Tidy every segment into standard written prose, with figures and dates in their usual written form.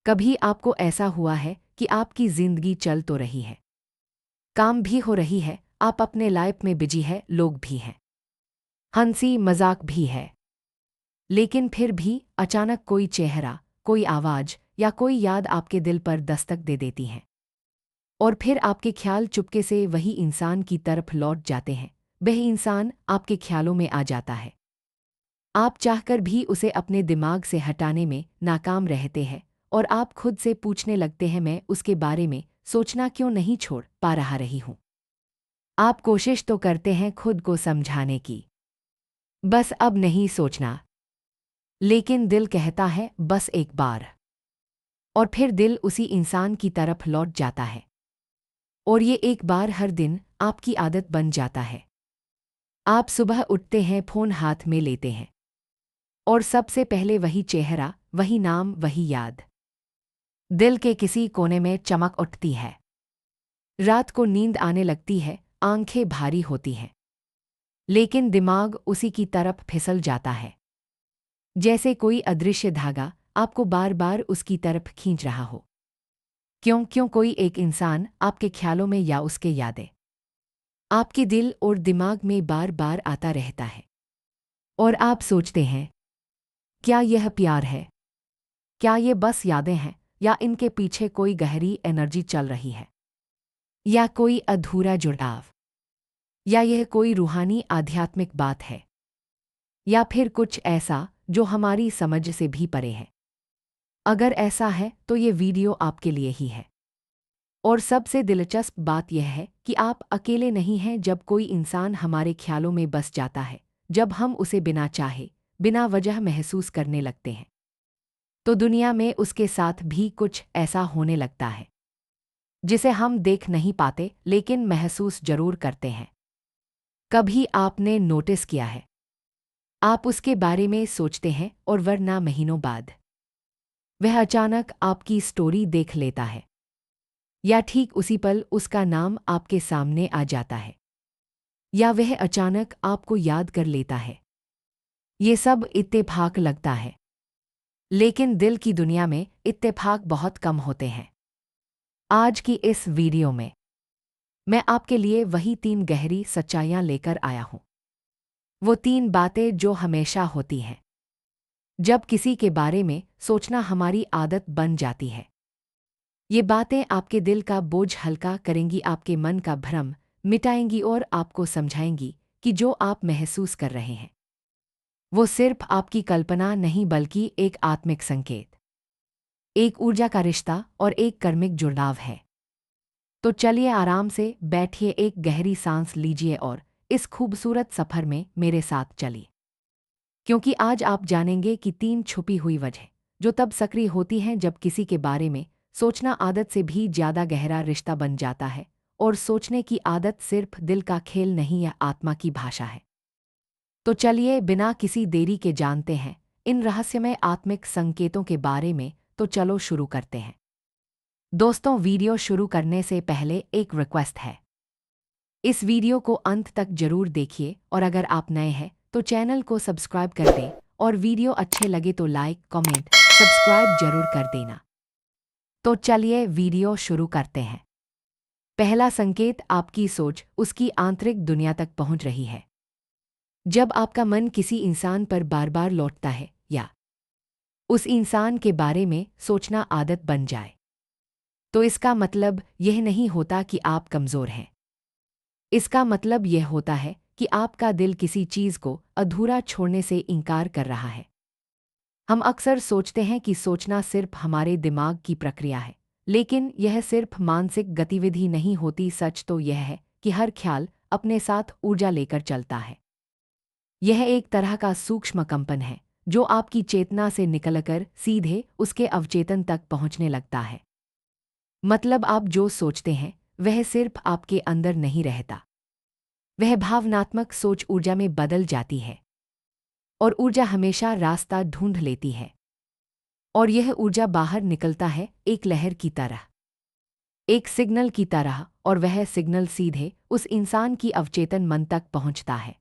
कभी आपको ऐसा हुआ है कि आपकी जिंदगी चल तो रही है, काम भी हो रही है, आप अपने लाइफ में बिजी है, लोग भी हैं, हंसी मजाक भी है, लेकिन फिर भी अचानक कोई चेहरा, कोई आवाज या कोई याद आपके दिल पर दस्तक दे देती है और फिर आपके ख्याल चुपके से वही इंसान की तरफ लौट जाते हैं। वह इंसान आपके ख्यालों में आ जाता है, आप चाहकर भी उसे अपने दिमाग से हटाने में नाकाम रहते हैं और आप खुद से पूछने लगते हैं, मैं उसके बारे में सोचना क्यों नहीं छोड़ पा रही हूँ। आप कोशिश तो करते हैं खुद को समझाने की, बस अब नहीं सोचना, लेकिन दिल कहता है बस एक बार, और फिर दिल उसी इंसान की तरफ लौट जाता है और ये एक बार हर दिन आपकी आदत बन जाता है। आप सुबह उठते हैं, फ़ोन हाथ में लेते हैं और सबसे पहले वही चेहरा, वही नाम, वही याद दिल के किसी कोने में चमक उठती है। रात को नींद आने लगती है, आंखें भारी होती हैं, लेकिन दिमाग उसी की तरफ फिसल जाता है, जैसे कोई अदृश्य धागा आपको बार बार उसकी तरफ खींच रहा हो। क्यों क्यों कोई एक इंसान आपके ख्यालों में या उसके यादें आपके दिल और दिमाग में बार बार आता रहता है और आप सोचते हैं, क्या यह प्यार है? क्या ये बस यादें हैं या इनके पीछे कोई गहरी एनर्जी चल रही है, या कोई अधूरा जुड़ाव, या यह कोई रूहानी आध्यात्मिक बात है, या फिर कुछ ऐसा जो हमारी समझ से भी परे है। अगर ऐसा है तो ये वीडियो आपके लिए ही है। और सबसे दिलचस्प बात यह है कि आप अकेले नहीं हैं। जब कोई इंसान हमारे ख्यालों में बस जाता है, जब हम उसे बिना चाहे, बिना वजह महसूस करने लगते हैं, तो दुनिया में उसके साथ भी कुछ ऐसा होने लगता है जिसे हम देख नहीं पाते, लेकिन महसूस जरूर करते हैं। कभी आपने नोटिस किया है, आप उसके बारे में सोचते हैं और वरना महीनों बाद वह अचानक आपकी स्टोरी देख लेता है, या ठीक उसी पल उसका नाम आपके सामने आ जाता है, या वह अचानक आपको याद कर लेता है। ये सब इत्तेफाक लगता है, लेकिन दिल की दुनिया में इत्तेफाक बहुत कम होते हैं। आज की इस वीडियो में मैं आपके लिए वही 3 गहरी सच्चाइयां लेकर आया हूं, वो 3 बातें जो हमेशा होती हैं जब किसी के बारे में सोचना हमारी आदत बन जाती है। ये बातें आपके दिल का बोझ हल्का करेंगी, आपके मन का भ्रम मिटाएंगी और आपको समझाएंगी कि जो आप महसूस कर रहे हैं वो सिर्फ आपकी कल्पना नहीं, बल्कि एक आत्मिक संकेत, एक ऊर्जा का रिश्ता और एक कर्मिक जुड़ाव है। तो चलिए आराम से बैठिए, एक गहरी सांस लीजिए और इस खूबसूरत सफर में मेरे साथ चलिए, क्योंकि आज आप जानेंगे कि 3 छुपी हुई वजह जो तब सक्रिय होती हैं जब किसी के बारे में सोचना आदत से भी ज्यादा गहरा रिश्ता बन जाता है। और सोचने की आदत सिर्फ दिल का खेल नहीं, यह आत्मा की भाषा है। तो चलिए बिना किसी देरी के जानते हैं इन रहस्यमय आत्मिक संकेतों के बारे में। तो चलो शुरू करते हैं। दोस्तों, वीडियो शुरू करने से पहले एक रिक्वेस्ट है, इस वीडियो को अंत तक जरूर देखिए और अगर आप नए हैं तो चैनल को सब्सक्राइब कर दें और वीडियो अच्छे लगे तो लाइक, कमेंट, सब्सक्राइब जरूर कर देना। तो चलिए वीडियो शुरू करते हैं। पहला संकेत, आपकी सोच उसकी आंतरिक दुनिया तक पहुंच रही है। जब आपका मन किसी इंसान पर बार बार लौटता है या उस इंसान के बारे में सोचना आदत बन जाए, तो इसका मतलब यह नहीं होता कि आप कमज़ोर हैं। इसका मतलब यह होता है कि आपका दिल किसी चीज़ को अधूरा छोड़ने से इनकार कर रहा है। हम अक्सर सोचते हैं कि सोचना सिर्फ हमारे दिमाग की प्रक्रिया है, लेकिन यह सिर्फ मानसिक गतिविधि नहीं होती। सच तो यह है कि हर ख्याल अपने साथ ऊर्जा लेकर चलता है। यह एक तरह का सूक्ष्म कंपन है जो आपकी चेतना से निकलकर सीधे उसके अवचेतन तक पहुंचने लगता है। मतलब आप जो सोचते हैं वह सिर्फ आपके अंदर नहीं रहता, वह भावनात्मक सोच ऊर्जा में बदल जाती है और ऊर्जा हमेशा रास्ता ढूंढ लेती है और यह ऊर्जा बाहर निकलता है एक लहर की तरह, एक सिग्नल की तरह, और वह सिग्नल सीधे उस इंसान की अवचेतन मन तक पहुंचता है।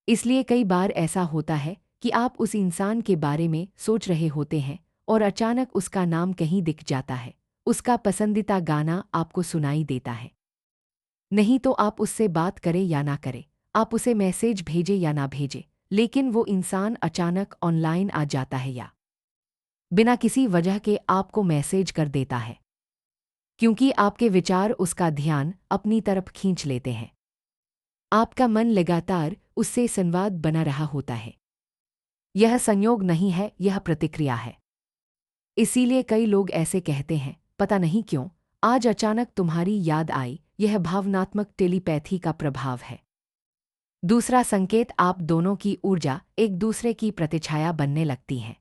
इसलिए कई बार ऐसा होता है कि आप उस इंसान के बारे में सोच रहे होते हैं और अचानक उसका नाम कहीं दिख जाता है, उसका पसंदीदा गाना आपको सुनाई देता है। नहीं तो आप उससे बात करें या ना करें, आप उसे मैसेज भेजें या ना भेजें, लेकिन वो इंसान अचानक ऑनलाइन आ जाता है या बिना किसी वजह के आपको मैसेज कर देता है, क्योंकि आपके विचार उसका ध्यान अपनी तरफ खींच लेते हैं। आपका मन लगातार उससे संवाद बना रहा होता है। यह संयोग नहीं है, यह प्रतिक्रिया है। इसीलिए कई लोग ऐसे कहते हैं, पता नहीं क्यों आज अचानक तुम्हारी याद आई। यह भावनात्मक टेलीपैथी का प्रभाव है। दूसरा संकेत, आप दोनों की ऊर्जा एक दूसरे की प्रतिछाया बनने लगती है।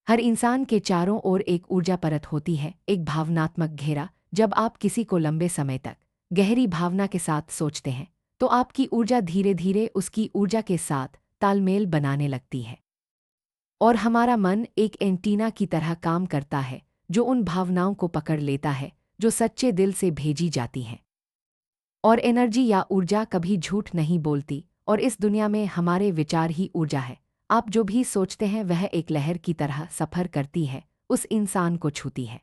हर इंसान के चारों ओर एक ऊर्जा परत होती है, एक भावनात्मक घेरा। जब आप किसी को लंबे समय तक गहरी भावना के साथ सोचते हैं, तो आपकी ऊर्जा धीरे धीरे उसकी ऊर्जा के साथ तालमेल बनाने लगती है। और हमारा मन एक एंटीना की तरह काम करता है, जो उन भावनाओं को पकड़ लेता है जो सच्चे दिल से भेजी जाती हैं। और एनर्जी या ऊर्जा कभी झूठ नहीं बोलती, और इस दुनिया में हमारे विचार ही ऊर्जा है। आप जो भी सोचते हैं वह एक लहर की तरह सफ़र करती है, उस इंसान को छूती है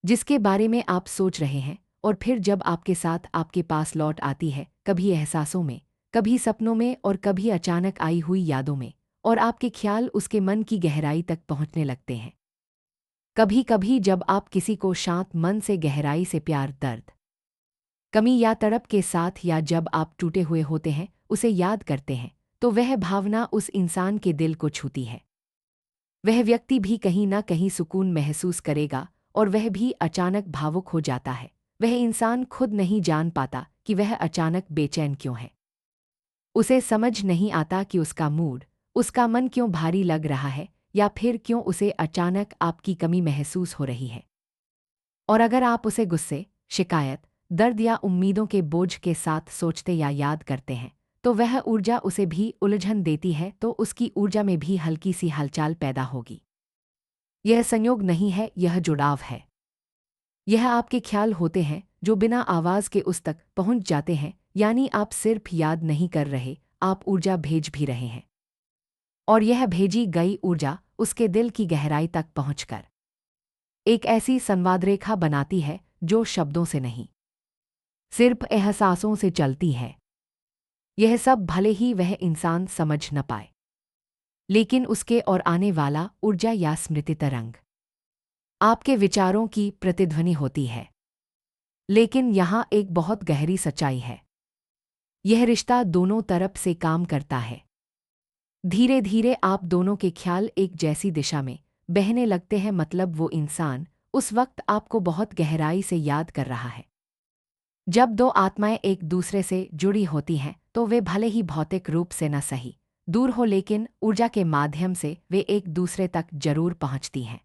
जिसके बारे में आप सोच रहे हैं, और फिर जब आपके साथ आपके पास लौट आती है, कभी एहसासों में, कभी सपनों में और कभी अचानक आई हुई यादों में, और आपके ख्याल उसके मन की गहराई तक पहुंचने लगते हैं। कभी कभी जब आप किसी को शांत मन से गहराई से प्यार, दर्द, कमी या तड़प के साथ, या जब आप टूटे हुए होते हैं उसे याद करते हैं, तो वह भावना उस इंसान के दिल को छूती है। वह व्यक्ति भी कहीं ना कहीं सुकून महसूस करेगा, और वह भी अचानक भावुक हो जाता है। वह इंसान खुद नहीं जान पाता कि वह अचानक बेचैन क्यों है। उसे समझ नहीं आता कि उसका मूड, उसका मन क्यों भारी लग रहा है, या फिर क्यों उसे अचानक आपकी कमी महसूस हो रही है। और अगर आप उसे गुस्से, शिकायत, दर्द या उम्मीदों के बोझ के साथ सोचते या याद करते हैं, तो वह ऊर्जा उसे भी उलझन देती है, तो उसकी ऊर्जा में भी हल्की सी हलचल पैदा होगी। यह संयोग नहीं है, यह जुड़ाव है। यह आपके ख्याल होते हैं जो बिना आवाज़ के उस तक पहुंच जाते हैं, यानी आप सिर्फ याद नहीं कर रहे, आप ऊर्जा भेज भी रहे हैं। और यह भेजी गई ऊर्जा उसके दिल की गहराई तक पहुंचकर एक ऐसी संवाद रेखा बनाती है जो शब्दों से नहीं, सिर्फ एहसासों से चलती है। यह सब भले ही वह इंसान समझ न पाए, लेकिन उसके और आने वाला ऊर्जा या स्मृति तरंग आपके विचारों की प्रतिध्वनि होती है। लेकिन यहाँ एक बहुत गहरी सच्चाई है। यह रिश्ता दोनों तरफ से काम करता है। धीरे धीरे आप दोनों के ख्याल एक जैसी दिशा में बहने लगते हैं, मतलब वो इंसान उस वक्त आपको बहुत गहराई से याद कर रहा है। जब दो आत्माएं एक दूसरे से जुड़ी होती हैं, तो वे भले ही भौतिक रूप से न सही दूर हो, लेकिन ऊर्जा के माध्यम से वे एक दूसरे तक जरूर पहुंचती हैं।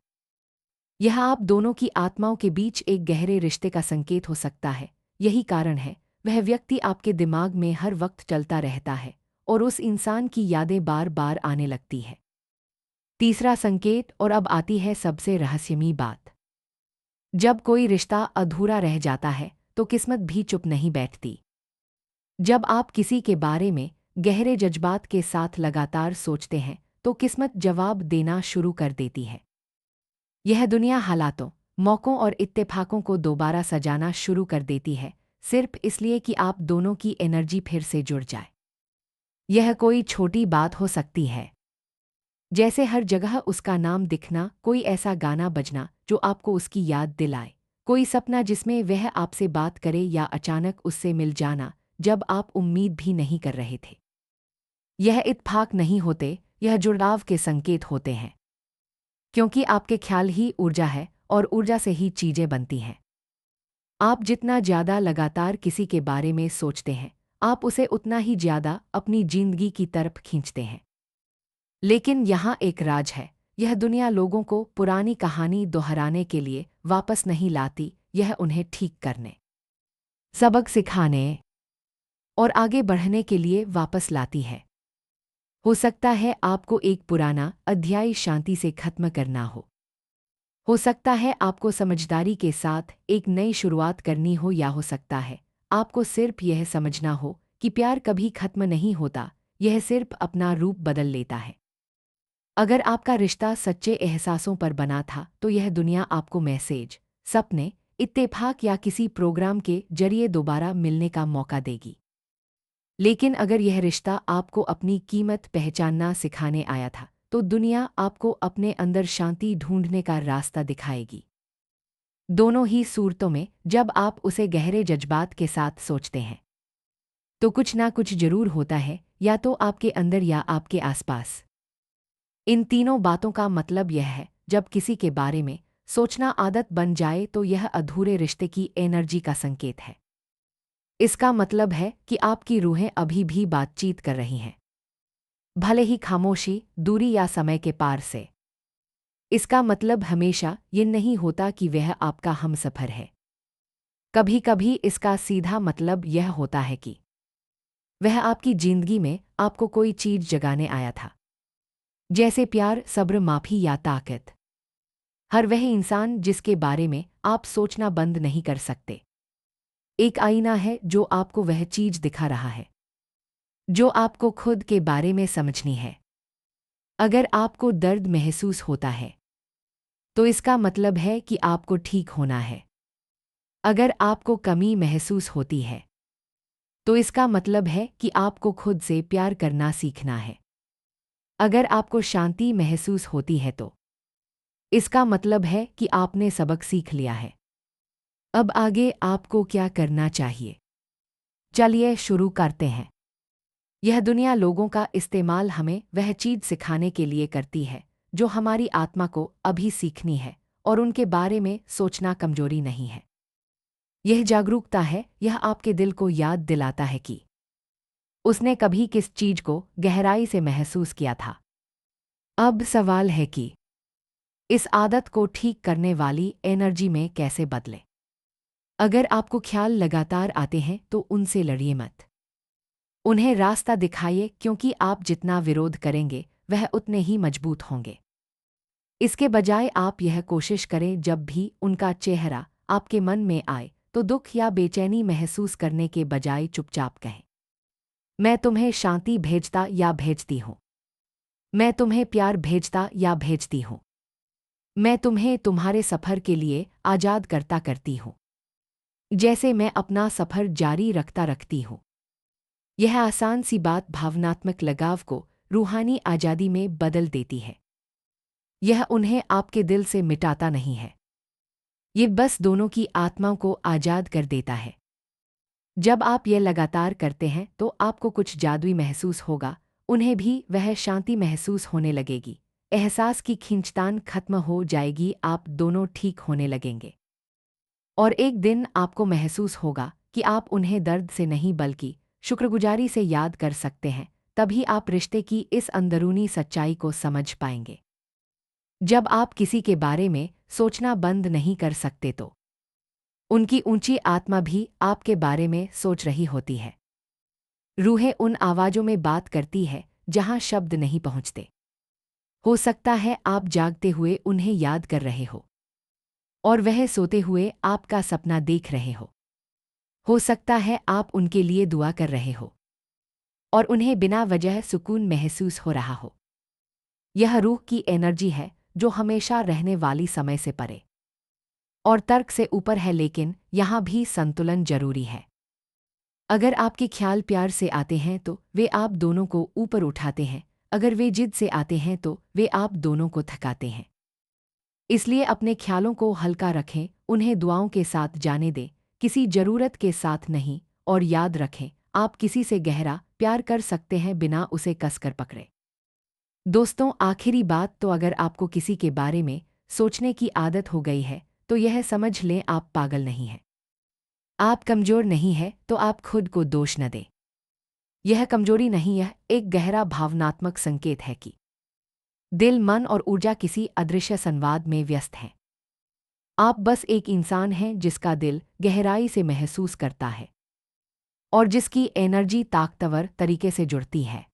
यह आप दोनों की आत्माओं के बीच एक गहरे रिश्ते का संकेत हो सकता है। यही कारण है वह व्यक्ति आपके दिमाग में हर वक्त चलता रहता है, और उस इंसान की यादें बार बार आने लगती है। तीसरा संकेत, और अब आती है सबसे रहस्यमयी बात। जब कोई रिश्ता अधूरा रह जाता है, तो किस्मत भी चुप नहीं बैठती। जब आप किसी के बारे में गहरे जज्बात के साथ लगातार सोचते हैं, तो किस्मत जवाब देना शुरू कर देती है। यह दुनिया हालातों, मौक़ों और इत्तेफाकों को दोबारा सजाना शुरू कर देती है, सिर्फ इसलिए कि आप दोनों की एनर्जी फिर से जुड़ जाए। यह कोई छोटी बात हो सकती है, जैसे हर जगह उसका नाम दिखना, कोई ऐसा गाना बजना जो आपको उसकी याद दिलाए, कोई सपना जिसमें वह आपसे बात करे, या अचानक उससे मिल जाना जब आप उम्मीद भी नहीं कर रहे थे। यह इत्तेफाक नहीं होते, यह जुड़ाव के संकेत होते हैं, क्योंकि आपके ख्याल ही ऊर्जा है, और ऊर्जा से ही चीज़ें बनती हैं। आप जितना ज़्यादा लगातार किसी के बारे में सोचते हैं, आप उसे उतना ही ज़्यादा अपनी जिंदगी की तरफ खींचते हैं। लेकिन यहाँ एक राज है, यह दुनिया लोगों को पुरानी कहानी दोहराने के लिए वापस नहीं लाती, यह उन्हें ठीक करने, सबक सिखाने और आगे बढ़ने के लिए वापस लाती है। हो सकता है आपको एक पुराना अध्याय शांति से खत्म करना हो सकता है आपको समझदारी के साथ एक नई शुरुआत करनी हो, या हो सकता है आपको सिर्फ यह समझना हो कि प्यार कभी खत्म नहीं होता, यह सिर्फ अपना रूप बदल लेता है। अगर आपका रिश्ता सच्चे एहसासों पर बना था तो यह दुनिया आपको मैसेज, सपने, इत्तेफाक या किसी प्रोग्राम के जरिए दोबारा मिलने का मौका देगी। लेकिन अगर यह रिश्ता आपको अपनी कीमत पहचानना सिखाने आया था तो दुनिया आपको अपने अंदर शांति ढूंढने का रास्ता दिखाएगी। दोनों ही सूरतों में जब आप उसे गहरे जज्बात के साथ सोचते हैं तो कुछ ना कुछ जरूर होता है, या तो आपके अंदर या आपके आसपास। इन तीनों बातों का मतलब यह है, जब किसी के बारे में सोचना आदत बन जाए तो यह अधूरे रिश्ते की एनर्जी का संकेत है। इसका मतलब है कि आपकी रूहें अभी भी बातचीत कर रही हैं, भले ही खामोशी, दूरी या समय के पार से। इसका मतलब हमेशा ये नहीं होता कि वह आपका हमसफर है। कभी कभी इसका सीधा मतलब यह होता है कि वह आपकी जिंदगी में आपको कोई चीज जगाने आया था, जैसे प्यार, सब्र, माफी या ताकत। हर वह इंसान जिसके बारे में आप सोचना बंद नहीं कर सकते, एक आईना है जो आपको वह चीज दिखा रहा है जो आपको खुद के बारे में समझनी है। अगर आपको दर्द महसूस होता है तो इसका मतलब है कि आपको ठीक होना है। अगर आपको कमी महसूस होती है तो इसका मतलब है कि आपको खुद से प्यार करना सीखना है। अगर आपको शांति महसूस होती है तो इसका मतलब है कि आपने सबक सीख लिया है। अब आगे आपको क्या करना चाहिए? चलिए शुरू करते हैं। यह दुनिया लोगों का इस्तेमाल हमें वह चीज सिखाने के लिए करती है जो हमारी आत्मा को अभी सीखनी है, और उनके बारे में सोचना कमजोरी नहीं है। यह जागरूकता है, यह आपके दिल को याद दिलाता है कि उसने कभी किस चीज को गहराई से महसूस किया था। अब सवाल है कि इस आदत को ठीक करने वाली एनर्जी में कैसे बदलें? अगर आपको ख्याल लगातार आते हैं तो उनसे लड़िए मत। उन्हें रास्ता दिखाइए, क्योंकि आप जितना विरोध करेंगे वह उतने ही मजबूत होंगे। इसके बजाय आप यह कोशिश करें, जब भी उनका चेहरा आपके मन में आए तो दुख या बेचैनी महसूस करने के बजाय चुपचाप कहें, मैं तुम्हें शांति भेजता या भेजती हूँ। मैं तुम्हें प्यार भेजता या भेजती हूँ। मैं तुम्हें तुम्हारे सफ़र के लिए आज़ाद करती हूँ, जैसे मैं अपना सफ़र जारी रखती हूँ। यह आसान सी बात भावनात्मक लगाव को रूहानी आज़ादी में बदल देती है। यह उन्हें आपके दिल से मिटाता नहीं है, ये बस दोनों की आत्माओं को आज़ाद कर देता है। जब आप यह लगातार करते हैं तो आपको कुछ जादुई महसूस होगा, उन्हें भी वह शांति महसूस होने लगेगी। एहसास की खींचतान खत्म हो जाएगी, आप दोनों ठीक होने लगेंगे। और एक दिन आपको महसूस होगा कि आप उन्हें दर्द से नहीं बल्कि शुक्रगुजारी से याद कर सकते हैं। तभी आप रिश्ते की इस अंदरूनी सच्चाई को समझ पाएंगे। जब आप किसी के बारे में सोचना बंद नहीं कर सकते तो उनकी ऊंची आत्मा भी आपके बारे में सोच रही होती है। रूहें उन आवाज़ों में बात करती है जहां शब्द नहीं पहुंचते। हो सकता है आप जागते हुए उन्हें याद कर रहे हो और वह सोते हुए आपका सपना देख रहे हो सकता है आप उनके लिए दुआ कर रहे हो और उन्हें बिना वजह सुकून महसूस हो रहा हो। यह रूह की एनर्जी है जो हमेशा रहने वाली, समय से परे और तर्क से ऊपर है, लेकिन यहाँ भी संतुलन जरूरी है। अगर आपके ख्याल प्यार से आते हैं तो वे आप दोनों को ऊपर उठाते हैं, अगर वे जिद से आते हैं तो वे आप दोनों को थकाते हैं। इसलिए अपने ख्यालों को हल्का रखें, उन्हें दुआओं के साथ जाने दें, किसी जरूरत के साथ नहीं। और याद रखें, आप किसी से गहरा प्यार कर सकते हैं बिना उसे कसकर पकड़े। दोस्तों, आखिरी बात तो, अगर आपको किसी के बारे में सोचने की आदत हो गई है तो यह समझ लें, आप पागल नहीं हैं। आप कमज़ोर नहीं हैं, तो आप खुद को दोष न दें। यह कमजोरी नहीं, यह एक गहरा भावनात्मक संकेत है कि दिल, मन और ऊर्जा किसी अदृश्य संवाद में व्यस्त हैं। आप बस एक इंसान हैं जिसका दिल गहराई से महसूस करता है और जिसकी एनर्जी ताकतवर तरीके से जुड़ती है।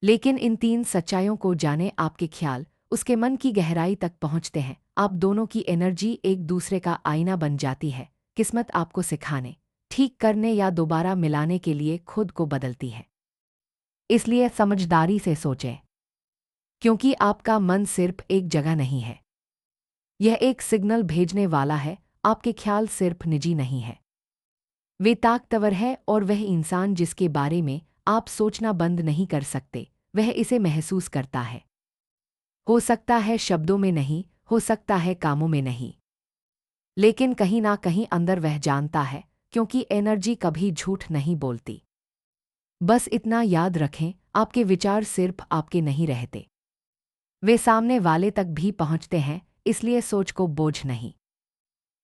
लेकिन इन तीन सच्चाइयों को जाने, आपके ख्याल उसके मन की गहराई तक पहुंचते हैं। आप दोनों की एनर्जी एक दूसरे का आईना बन जाती है। किस्मत आपको सिखाने, ठीक करने या दोबारा मिलाने के लिए खुद को बदलती है। इसलिए समझदारी से सोचें, क्योंकि आपका मन सिर्फ एक जगह नहीं है। यह एक सिग्नल भेजने वाला है, आपके ख्याल सिर्फ निजी नहीं है। वे ताकतवर है और वह इंसान जिसके बारे में आप सोचना बंद नहीं कर सकते, वह इसे महसूस करता है। हो सकता है शब्दों में नहीं, हो सकता है कामों में नहीं, लेकिन कहीं ना कहीं अंदर वह जानता है, क्योंकि एनर्जी कभी झूठ नहीं बोलती। बस इतना याद रखें, आपके विचार सिर्फ आपके नहीं रहते, वे सामने वाले तक भी पहुंचते हैं, इसलिए सोच को बोझ नहीं।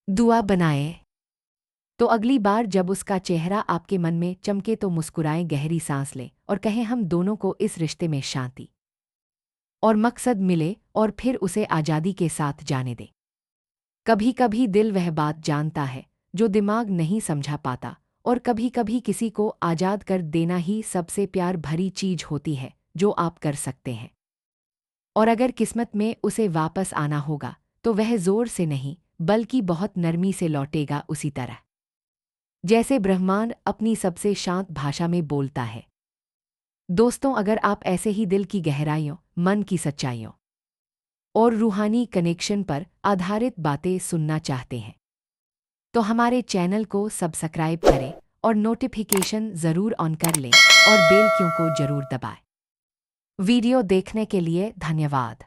दुआ बनाए तो अगली बार जब उसका चेहरा आपके मन में चमके तो मुस्कुराएं, गहरी सांस लें और कहें हम दोनों को इस रिश्ते में शांति और मकसद मिले, और फिर उसे आज़ादी के साथ जाने दें। कभी कभी दिल वह बात जानता है जो दिमाग नहीं समझा पाता, और कभी कभी किसी को आज़ाद कर देना ही सबसे प्यार भरी चीज होती है जो आप कर सकते हैं। और अगर किस्मत में उसे वापस आना होगा तो वह जोर से नहीं बल्कि बहुत नरमी से लौटेगा, उसी तरह जैसे ब्रह्मांड अपनी सबसे शांत भाषा में बोलता है। दोस्तों, अगर आप ऐसे ही दिल की गहराइयों, मन की सच्चाइयों और रूहानी कनेक्शन पर आधारित बातें सुनना चाहते हैं तो हमारे चैनल को सब्सक्राइब करें और नोटिफिकेशन ज़रूर ऑन कर लें और बेल क्यों को ज़रूर दबाएं। वीडियो देखने के लिए धन्यवाद।